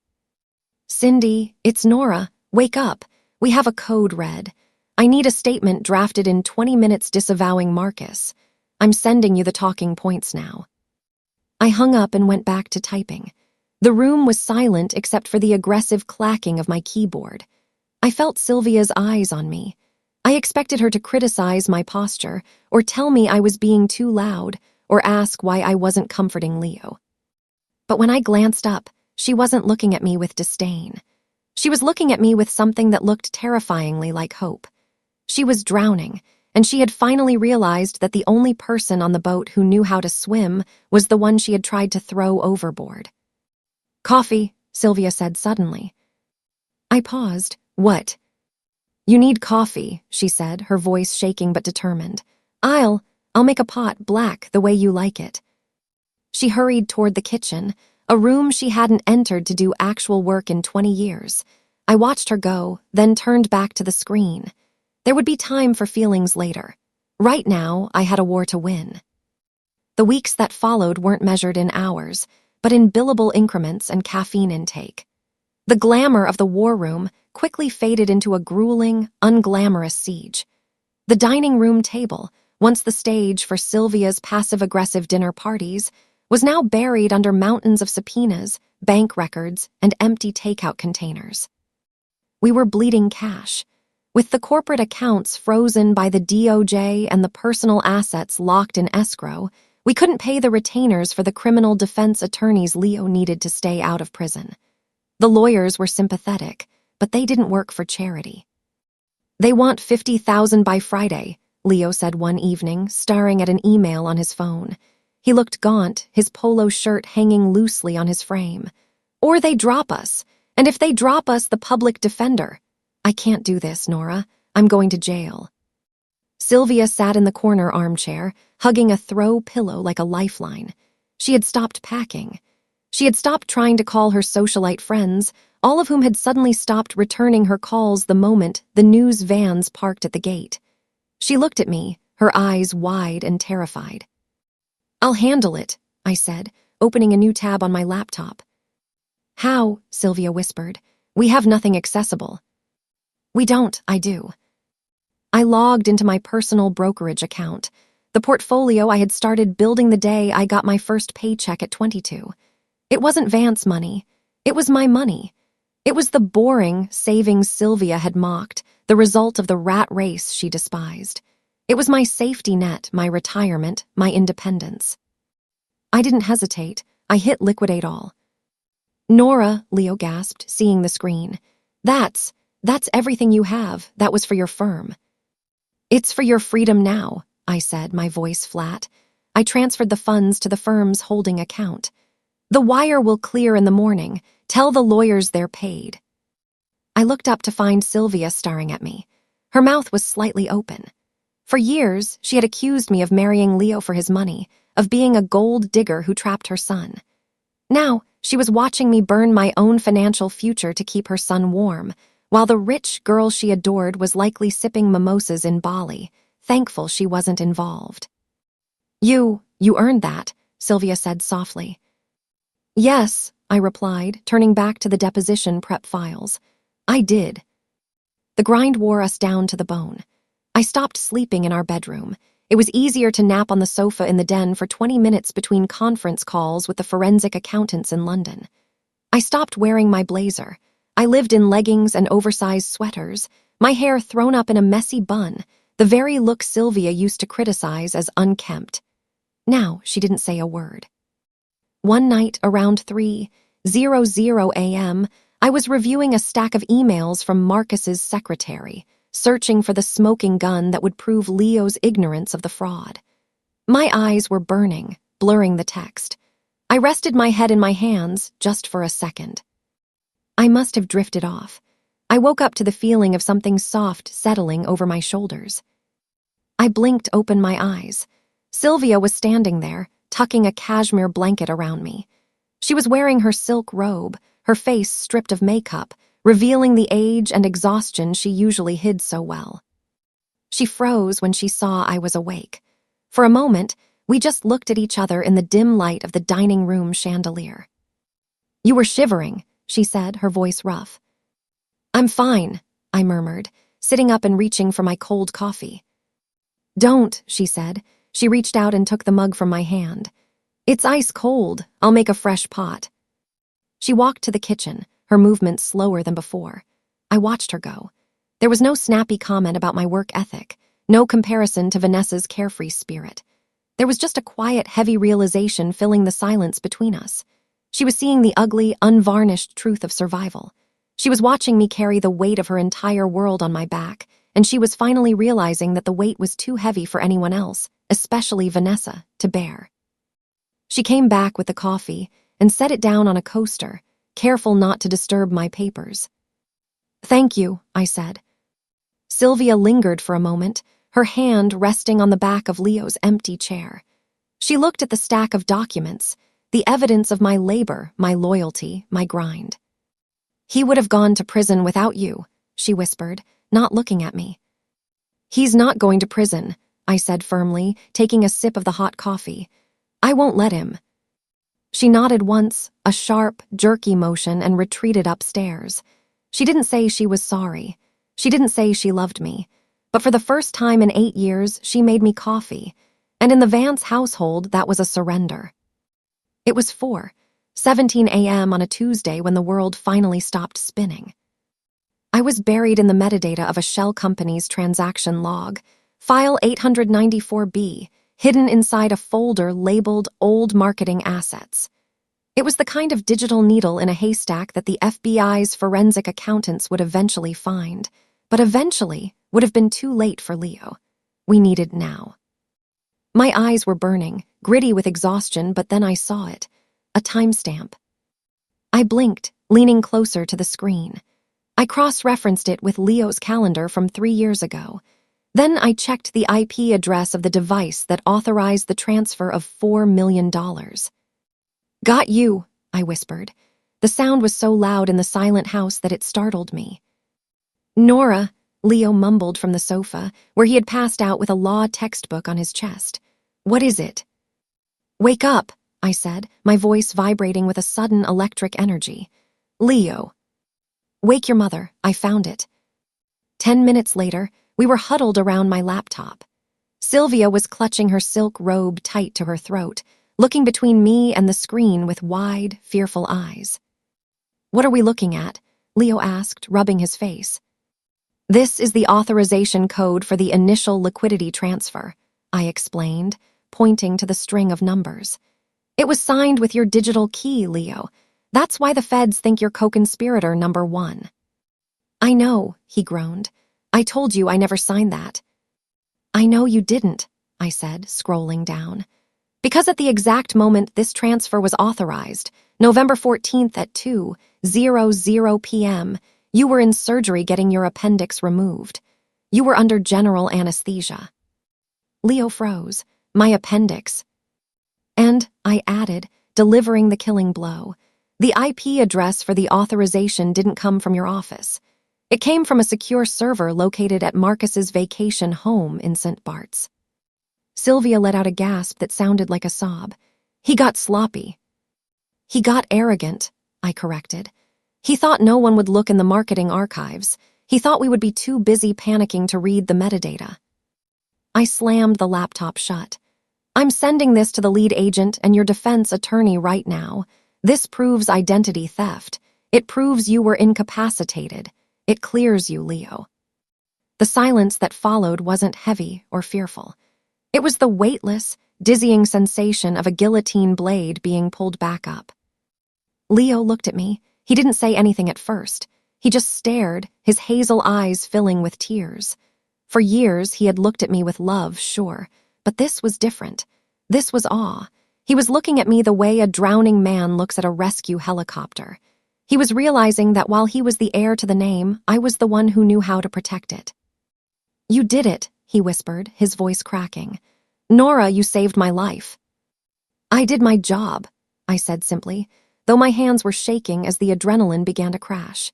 Cindy, it's Nora. Wake up. We have a code red. I need a statement drafted in 20 minutes disavowing Marcus. I'm sending you the talking points now. I hung up and went back to typing. The room was silent except for the aggressive clacking of my keyboard. I felt Sylvia's eyes on me. I expected her to criticize my posture, or tell me I was being too loud, or ask why I wasn't comforting Leo. But when I glanced up, she wasn't looking at me with disdain. She was looking at me with something that looked terrifyingly like hope. She was drowning, and she had finally realized that the only person on the boat who knew how to swim was the one she had tried to throw overboard. Coffee, Sylvia said suddenly. I paused. What? You need coffee, she said, her voice shaking but determined. I'll make a pot black the way you like it. She hurried toward the kitchen, a room she hadn't entered to do actual work in 20 years. I watched her go, then turned back to the screen. There would be time for feelings later. Right now, I had a war to win. The weeks that followed weren't measured in hours, but in billable increments and caffeine intake. The glamour of the war room quickly faded into a grueling, unglamorous siege. The dining room table, once the stage for Sylvia's passive-aggressive dinner parties, was now buried under mountains of subpoenas, bank records, and empty takeout containers. We were bleeding cash. With the corporate accounts frozen by the DOJ and the personal assets locked in escrow, we couldn't pay the retainers for the criminal defense attorneys Leo needed to stay out of prison. The lawyers were sympathetic, but they didn't work for charity. They want $50,000 by Friday, Leo said one evening, staring at an email on his phone. He looked gaunt, his polo shirt hanging loosely on his frame. Or they drop us, and if they drop us, the public defender. I can't do this, Nora. I'm going to jail. Sylvia sat in the corner armchair, hugging a throw pillow like a lifeline. She had stopped packing. She had stopped trying to call her socialite friends, all of whom had suddenly stopped returning her calls the moment the news vans parked at the gate. She looked at me, her eyes wide and terrified. I'll handle it, I said, opening a new tab on my laptop. How? Sylvia whispered. We have nothing accessible. We don't, I do. I logged into my personal brokerage account, the portfolio I had started building the day I got my first paycheck at 22. It wasn't Vance money. It was my money. It was the boring savings Sylvia had mocked, the result of the rat race she despised. It was my safety net, my retirement, my independence. I didn't hesitate. I hit liquidate all. Nora, Leo gasped, seeing the screen. That's everything you have. That was for your firm. It's for your freedom now, I said, my voice flat. I transferred the funds to the firm's holding account. The wire will clear in the morning. Tell the lawyers they're paid. I looked up to find Sylvia staring at me. Her mouth was slightly open. For years, she had accused me of marrying Leo for his money, of being a gold digger who trapped her son. Now, she was watching me burn my own financial future to keep her son warm, while the rich girl she adored was likely sipping mimosas in Bali, thankful she wasn't involved. You earned that, Sylvia said softly. Yes, I replied, turning back to the deposition prep files. I did. The grind wore us down to the bone. I stopped sleeping in our bedroom. It was easier to nap on the sofa in the den for 20 minutes between conference calls with the forensic accountants in London. I stopped wearing my blazer. I lived in leggings and oversized sweaters, my hair thrown up in a messy bun, the very look Sylvia used to criticize as unkempt. Now she didn't say a word. One night around 3:00 a.m., I was reviewing a stack of emails from Marcus's secretary, searching for the smoking gun that would prove Leo's ignorance of the fraud. My eyes were burning, blurring the text. I rested my head in my hands just for a second. I must have drifted off. I woke up to the feeling of something soft settling over my shoulders. I blinked open my eyes. Sylvia was standing there, tucking a cashmere blanket around me. She was wearing her silk robe, her face stripped of makeup, revealing the age and exhaustion she usually hid so well. She froze when she saw I was awake. For a moment, we just looked at each other in the dim light of the dining room chandelier. "You were shivering," she said, her voice rough. "I'm fine," I murmured, sitting up and reaching for my cold coffee. "Don't," she said. She reached out and took the mug from my hand. "It's ice cold. I'll make a fresh pot." She walked to the kitchen, her movements slower than before. I watched her go. There was no snappy comment about my work ethic, no comparison to Vanessa's carefree spirit. There was just a quiet, heavy realization filling the silence between us. She was seeing the ugly, unvarnished truth of survival. She was watching me carry the weight of her entire world on my back, and she was finally realizing that the weight was too heavy for anyone else, especially Vanessa, to bear. She came back with the coffee and set it down on a coaster, careful not to disturb my papers. "Thank you," I said. Sylvia lingered for a moment, her hand resting on the back of Leo's empty chair. She looked at the stack of documents, the evidence of my labor, my loyalty, my grind. "He would have gone to prison without you," she whispered, not looking at me. "He's not going to prison," I said firmly, taking a sip of the hot coffee. "I won't let him." She nodded once, a sharp, jerky motion, and retreated upstairs. She didn't say she was sorry. She didn't say she loved me. But for the first time in 8 years, she made me coffee. And in the Vance household, that was a surrender. It was 4:17 a.m. on a Tuesday when the world finally stopped spinning. I was buried in the metadata of a shell company's transaction log, file 894B, hidden inside a folder labeled Old Marketing Assets. It was the kind of digital needle in a haystack that the FBI's forensic accountants would eventually find, but eventually would have been too late for Leo. We needed now. My eyes were burning, gritty with exhaustion, but then I saw it. A timestamp. I blinked, leaning closer to the screen. I cross-referenced it with Leo's calendar from 3 years ago. Then I checked the IP address of the device that authorized the transfer of $4 million. "Got you," I whispered. The sound was so loud in the silent house that it startled me. "Nora," Leo mumbled from the sofa, where he had passed out with a law textbook on his chest. "What is it?" "Wake up," I said, my voice vibrating with a sudden electric energy. "Leo." "Wake your mother. I found it." 10 minutes later, we were huddled around my laptop. Sylvia was clutching her silk robe tight to her throat, looking between me and the screen with wide, fearful eyes. "What are we looking at?" Leo asked, rubbing his face. "This is the authorization code for the initial liquidity transfer," I explained, pointing to the string of numbers. "It was signed with your digital key, Leo. That's why the feds think you're co-conspirator number 1. "I know," he groaned. "I told you I never signed that." "I know you didn't," I said, scrolling down. "Because at the exact moment this transfer was authorized, November 14th at 2:00 p.m., you were in surgery getting your appendix removed. You were under general anesthesia." Leo froze. "My appendix." And, I added, delivering the killing blow, "the IP address for the authorization didn't come from your office. It came from a secure server located at Marcus's vacation home in St. Bart's." Sylvia let out a gasp that sounded like a sob. "He got sloppy." "He got arrogant," I corrected. "He thought no one would look in the marketing archives. He thought we would be too busy panicking to read the metadata. I slammed the laptop shut. I'm sending this to the lead agent and your defense attorney right now. This proves identity theft. It proves you were incapacitated. It clears you, Leo. The silence that followed wasn't heavy or fearful. It was the weightless, dizzying sensation of a guillotine blade being pulled back up. Leo looked at me. He didn't say anything at first. He just stared, his hazel eyes filling with tears. For years, he had looked at me with love, sure, but this was different. This was awe. He was looking at me the way a drowning man looks at a rescue helicopter. He was realizing that while he was the heir to the name, I was the one who knew how to protect it. You did it, he whispered, his voice cracking. Nora, you saved my life. I did my job, I said simply, though my hands were shaking as the adrenaline began to crash.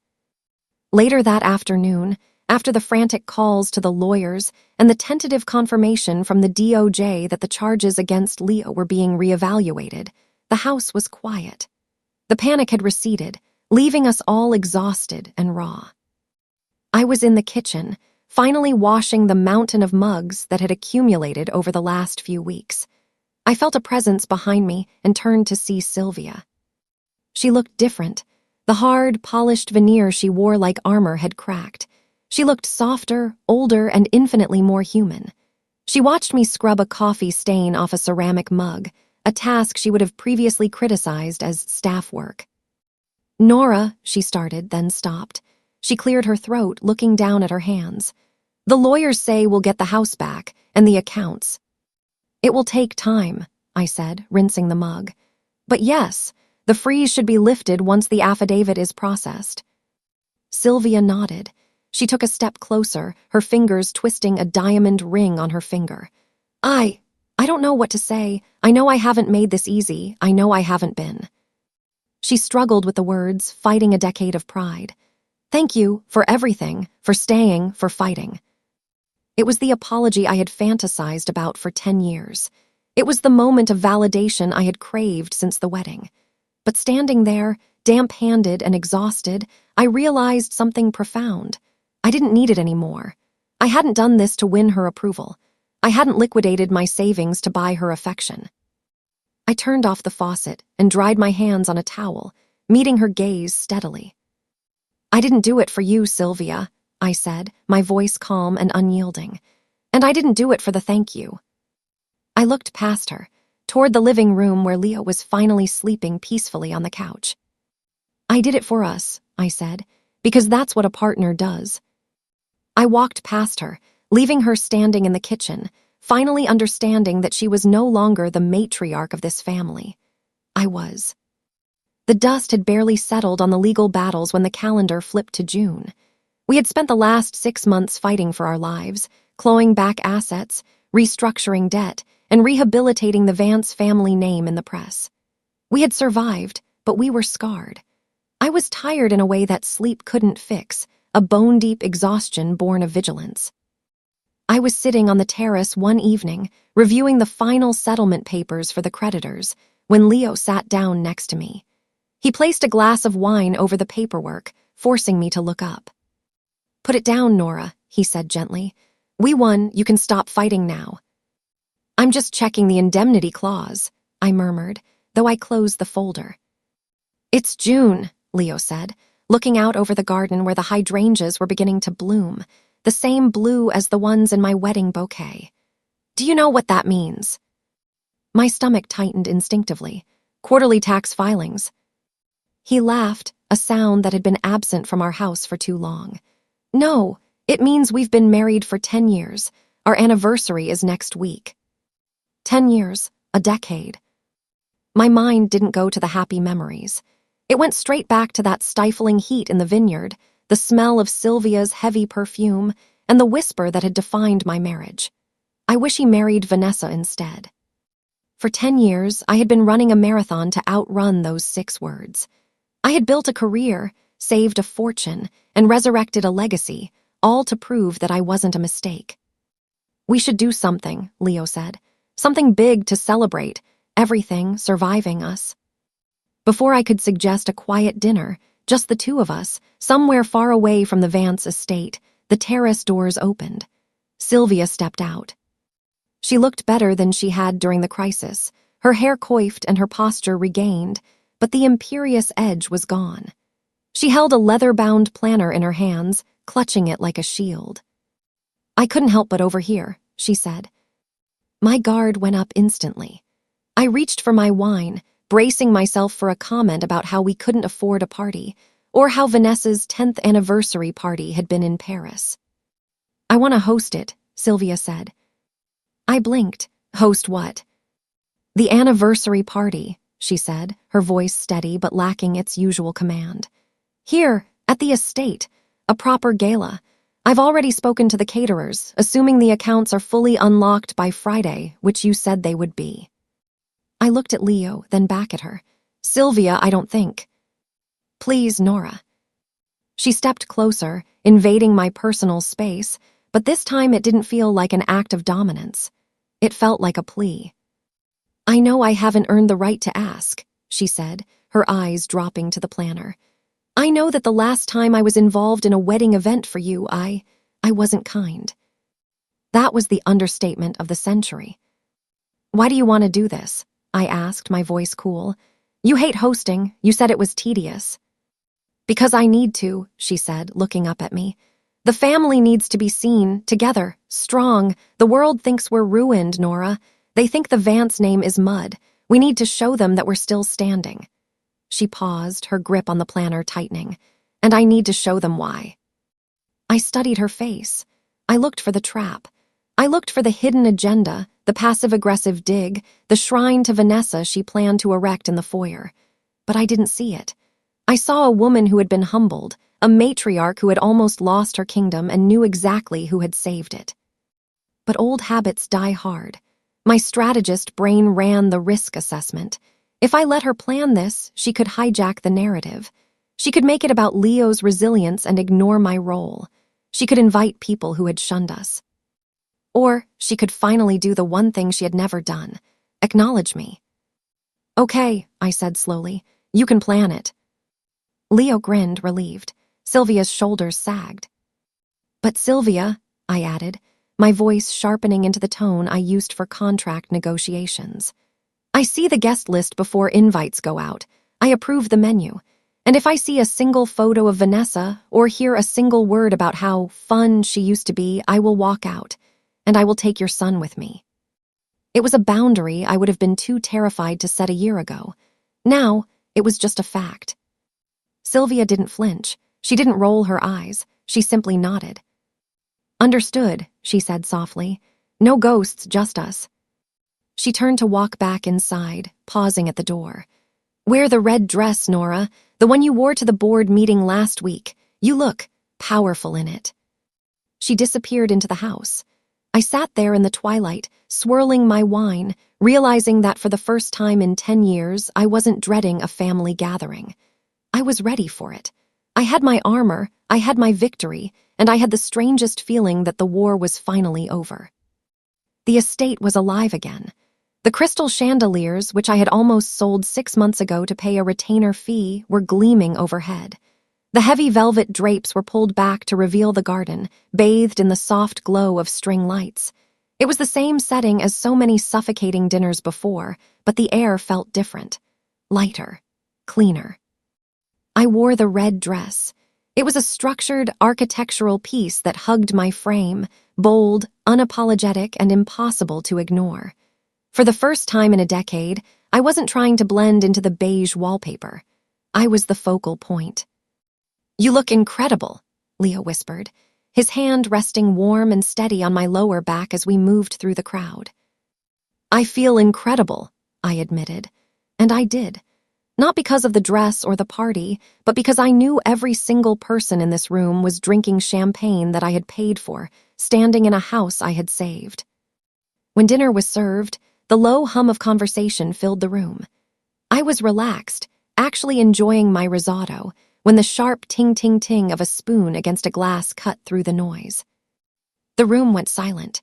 Later that afternoon, after the frantic calls to the lawyers and the tentative confirmation from the DOJ that the charges against Leo were being reevaluated, the house was quiet. The panic had receded, leaving us all exhausted and raw. I was in the kitchen, finally washing the mountain of mugs that had accumulated over the last few weeks. I felt a presence behind me and turned to see Sylvia. She looked different. The hard, polished veneer she wore like armor had cracked. She looked softer, older, and infinitely more human. She watched me scrub a coffee stain off a ceramic mug, a task she would have previously criticized as staff work. Nora, she started, then stopped. She cleared her throat, looking down at her hands. The lawyers say we'll get the house back, and the accounts. It will take time, I said, rinsing the mug. But yes, the freeze should be lifted once the affidavit is processed. Sylvia nodded. She took a step closer, her fingers twisting a diamond ring on her finger. I don't know what to say. I know I haven't made this easy. I know I haven't been. She struggled with the words, fighting a decade of pride. Thank you for everything, for staying, for fighting. It was the apology I had fantasized about for 10 years. It was the moment of validation I had craved since the wedding. But standing there, damp-handed and exhausted, I realized something profound. I didn't need it anymore. I hadn't done this to win her approval. I hadn't liquidated my savings to buy her affection. I turned off the faucet and dried my hands on a towel, meeting her gaze steadily. I didn't do it for you, Sylvia, I said, my voice calm and unyielding. And I didn't do it for the thank you. I looked past her, toward the living room where Leo was finally sleeping peacefully on the couch. I did it for us, I said, because that's what a partner does. I walked past her, leaving her standing in the kitchen, finally understanding that she was no longer the matriarch of this family. I was. The dust had barely settled on the legal battles when the calendar flipped to June. We had spent the last 6 months fighting for our lives, clawing back assets, restructuring debt, and rehabilitating the Vance family name in the press. We had survived, but we were scarred. I was tired in a way that sleep couldn't fix, a bone-deep exhaustion born of vigilance. I was sitting on the terrace one evening, reviewing the final settlement papers for the creditors, when Leo sat down next to me. He placed a glass of wine over the paperwork, forcing me to look up. Put it down, Nora, he said gently. We won, you can stop fighting now. I'm just checking the indemnity clause, I murmured, though I closed the folder. It's June, Leo said, looking out over the garden where the hydrangeas were beginning to bloom, the same blue as the ones in my wedding bouquet. Do you know what that means? My stomach tightened instinctively. Quarterly tax filings. He laughed, a sound that had been absent from our house for too long. No, it means we've been married for 10 years. Our anniversary is next week. 10 years, a decade. My mind didn't go to the happy memories. It went straight back to that stifling heat in the vineyard, the smell of Sylvia's heavy perfume, and the whisper that had defined my marriage. I wish he married Vanessa instead. For 10 years, I had been running a marathon to outrun those 6 words. I had built a career, saved a fortune, and resurrected a legacy, all to prove that I wasn't a mistake. We should do something, Leo said. Something big to celebrate, everything surviving us. Before I could suggest a quiet dinner, just the two of us, somewhere far away from the Vance estate. The terrace doors opened. Sylvia stepped out. She looked better than she had during the crisis, her hair coiffed and her posture regained, but the imperious edge was gone. She held a leather-bound planner in her hands, clutching it like a shield. "I couldn't help but overhear," she said. My guard went up instantly. I reached for my wine, bracing myself for a comment about how we couldn't afford a party, or how Vanessa's 10th anniversary party had been in Paris. "I want to host it," Sylvia said. I blinked. "Host what?" "The anniversary party," she said, her voice steady but lacking its usual command. "Here, at the estate, a proper gala. I've already spoken to the caterers, assuming the accounts are fully unlocked by Friday, which you said they would be." I looked at Leo, then back at her. "Sylvia, I don't think." "Please, Nora." She stepped closer, invading my personal space, but this time it didn't feel like an act of dominance. It felt like a plea. "I know I haven't earned the right to ask," she said, her eyes dropping to the planner. "I know that the last time I was involved in a wedding event for you, I wasn't kind." That was the understatement of the century. "Why do you want to do this?" I asked, my voice cool. "You hate hosting. You said it was tedious." "Because I need to," she said, looking up at me. "The family needs to be seen, together, strong. The world thinks we're ruined, Nora. They think the Vance name is mud. We need to show them that we're still standing." She paused, her grip on the planner tightening. "And I need to show them why." I studied her face. I looked for the trap. I looked for the hidden agenda, the passive-aggressive dig, the shrine to Vanessa she planned to erect in the foyer. But I didn't see it. I saw a woman who had been humbled, a matriarch who had almost lost her kingdom and knew exactly who had saved it. But old habits die hard. My strategist brain ran the risk assessment. If I let her plan this, she could hijack the narrative. She could make it about Leo's resilience and ignore my role. She could invite people who had shunned us. Or she could finally do the one thing she had never done, acknowledge me. "Okay," I said slowly. "You can plan it." Leo grinned, relieved. Sylvia's shoulders sagged. "But Sylvia," I added, my voice sharpening into the tone I used for contract negotiations. "I see the guest list before invites go out. I approve the menu. And if I see a single photo of Vanessa or hear a single word about how fun she used to be, I will walk out. And I will take your son with me." It was a boundary I would have been too terrified to set a year ago. Now, it was just a fact. Sylvia didn't flinch. She didn't roll her eyes. She simply nodded. "Understood," she said softly. "No ghosts, just us." She turned to walk back inside, pausing at the door. "Wear the red dress, Nora, the one you wore to the board meeting last week. You look powerful in it." She disappeared into the house. I sat there in the twilight, swirling my wine, realizing that for the first time in 10 years, I wasn't dreading a family gathering. I was ready for it. I had my armor, I had my victory, and I had the strangest feeling that the war was finally over. The estate was alive again. The crystal chandeliers, which I had almost sold 6 months ago to pay a retainer fee, were gleaming overhead. The heavy velvet drapes were pulled back to reveal the garden, bathed in the soft glow of string lights. It was the same setting as so many suffocating dinners before, but the air felt different. Lighter. Cleaner. I wore the red dress. It was a structured, architectural piece that hugged my frame, bold, unapologetic, and impossible to ignore. For the first time in a decade, I wasn't trying to blend into the beige wallpaper. I was the focal point. "You look incredible," Leo whispered, his hand resting warm and steady on my lower back as we moved through the crowd. "I feel incredible," I admitted. And I did. Not because of the dress or the party, but because I knew every single person in this room was drinking champagne that I had paid for, standing in a house I had saved. When dinner was served, the low hum of conversation filled the room. I was relaxed, actually enjoying my risotto, when the sharp ting-ting-ting of a spoon against a glass cut through the noise. The room went silent.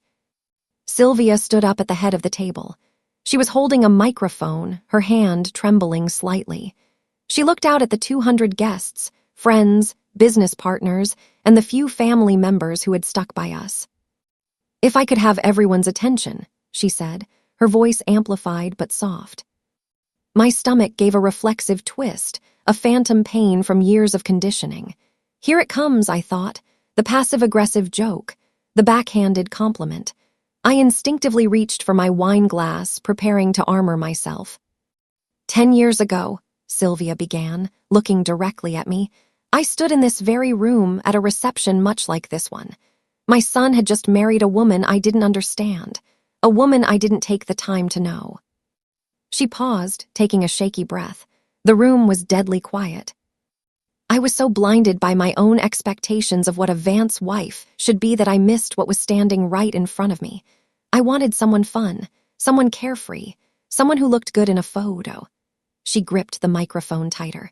Sylvia stood up at the head of the table. She was holding a microphone, her hand trembling slightly. She looked out at the 200 guests, friends, business partners, and the few family members who had stuck by us. "If I could have everyone's attention," she said, her voice amplified but soft. My stomach gave a reflexive twist, a phantom pain from years of conditioning. Here it comes, I thought, the passive-aggressive joke, the backhanded compliment. I instinctively reached for my wine glass, preparing to armor myself. 10 years ago, Sylvia began, looking directly at me, I stood in this very room at a reception much like this one. My son had just married a woman I didn't understand, a woman I didn't take the time to know. She paused, taking a shaky breath. The room was deadly quiet. I was so blinded by my own expectations of what a Vance wife should be that I missed what was standing right in front of me. I wanted someone fun, someone carefree, someone who looked good in a photo. She gripped the microphone tighter.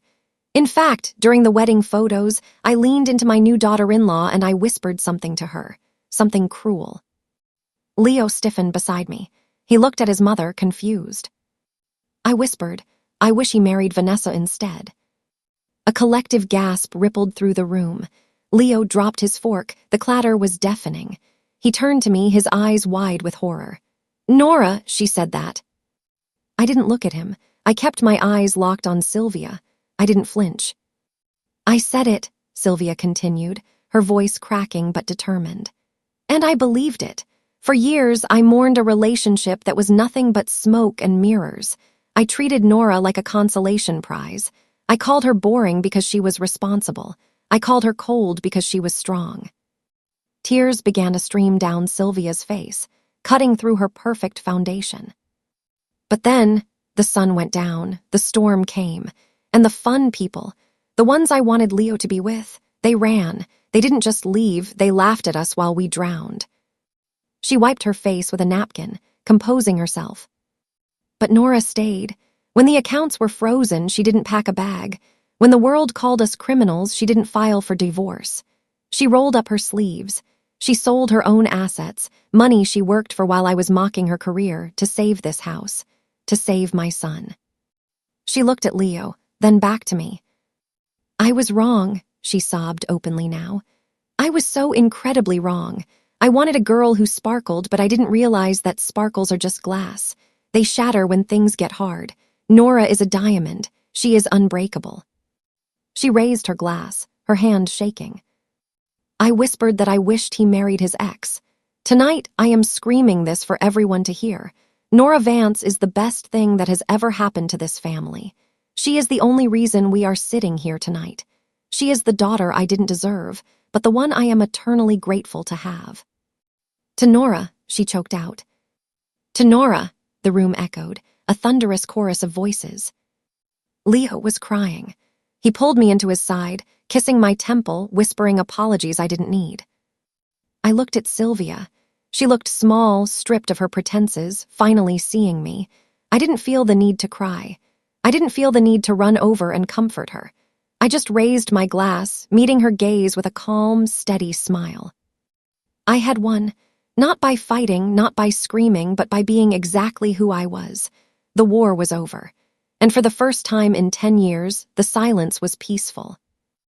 In fact, during the wedding photos, I leaned into my new daughter-in-law and I whispered something to her, something cruel. Leo stiffened beside me. He looked at his mother, confused. I whispered, "I wish he married Vanessa instead." A collective gasp rippled through the room. Leo dropped his fork. The clatter was deafening. He turned to me, his eyes wide with horror. "Nora, she said that." I didn't look at him. I kept my eyes locked on Sylvia. I didn't flinch. "I said it," Sylvia continued, her voice cracking but determined. And I believed it. For years, I mourned a relationship that was nothing but smoke and mirrors. I treated Nora like a consolation prize. I called her boring because she was responsible. I called her cold because she was strong. Tears began to stream down Sylvia's face, cutting through her perfect foundation. But then, the sun went down, the storm came, and the fun people, the ones I wanted Leo to be with, they ran. They didn't just leave, they laughed at us while we drowned. She wiped her face with a napkin, composing herself. But Nora stayed. When the accounts were frozen, she didn't pack a bag. When the world called us criminals, she didn't file for divorce. She rolled up her sleeves. She sold her own assets, money she worked for while I was mocking her career, to save this house, to save my son. She looked at Leo, then back to me. "I was wrong," she sobbed openly now. "I was so incredibly wrong. I wanted a girl who sparkled, but I didn't realize that sparkles are just glass. They shatter when things get hard. Nora is a diamond. She is unbreakable." She raised her glass, her hand shaking. I whispered that I wished he married his ex. Tonight, I am screaming this for everyone to hear. Nora Vance is the best thing that has ever happened to this family. She is the only reason we are sitting here tonight. She is the daughter I didn't deserve, but the one I am eternally grateful to have. "To Nora," she choked out. "To Nora," the room echoed, a thunderous chorus of voices. Leo was crying. He pulled me into his side, kissing my temple, whispering apologies I didn't need. I looked at Sylvia. She looked small, stripped of her pretenses, finally seeing me. I didn't feel the need to cry. I didn't feel the need to run over and comfort her. I just raised my glass, meeting her gaze with a calm, steady smile. I had won, not by fighting, not by screaming, but by being exactly who I was. The war was over, and for the first time in 10 years, the silence was peaceful.